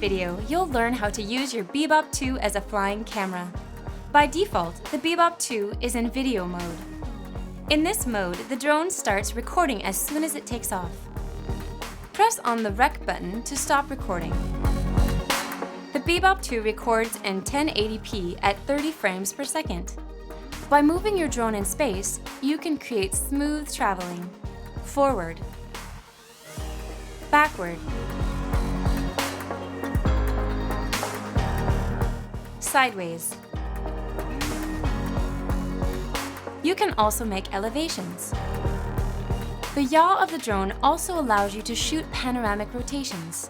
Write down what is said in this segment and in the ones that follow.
video, you'll learn how to use your Bebop 2 as a flying camera. By default, the Bebop 2 is in video mode. In this mode, the drone starts recording as soon as it takes off. Press on the Rec button to stop recording. The Bebop 2 records in 1080p at 30 frames per second. By moving your drone in space, you can create smooth traveling. Forward, backward, sideways. You can also make elevations. The yaw of the drone also allows you to shoot panoramic rotations.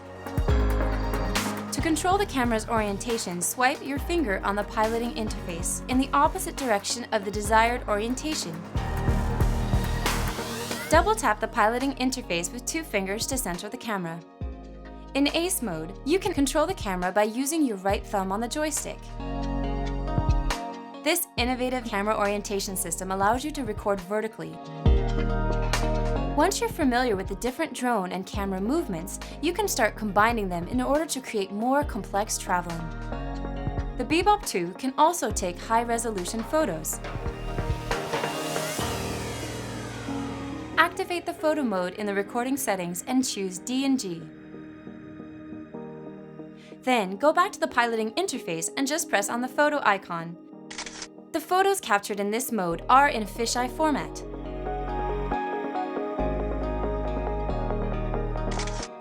To control the camera's orientation, swipe your finger on the piloting interface in the opposite direction of the desired orientation. Double tap the piloting interface with 2 fingers to center the camera. In Ace mode, you can control the camera by using your right thumb on the joystick. This innovative camera orientation system allows you to record vertically. Once you're familiar with the different drone and camera movements, you can start combining them in order to create more complex traveling. The Bebop 2 can also take high-resolution photos. Activate the photo mode in the recording settings and choose D&G. Then go back to the piloting interface and just press on the photo icon. The photos captured in this mode are in fisheye format.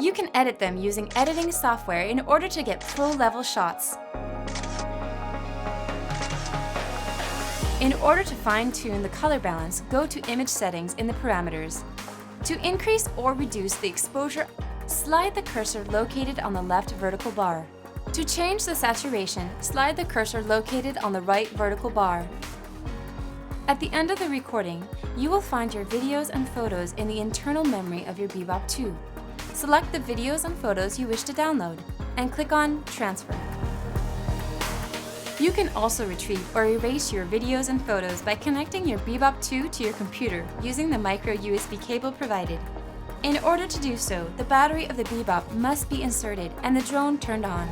You can edit them using editing software in order to get pro-level shots. In order to fine-tune the color balance, go to Image Settings in the parameters. To increase or reduce the exposure, slide the cursor located on the left vertical bar. To change the saturation, slide the cursor located on the right vertical bar. At the end of the recording, you will find your videos and photos in the internal memory of your Bebop 2. Select the videos and photos you wish to download, and click on Transfer. You can also retrieve or erase your videos and photos by connecting your Bebop 2 to your computer using the micro USB cable provided. In order to do so, the battery of the Bebop must be inserted and the drone turned on.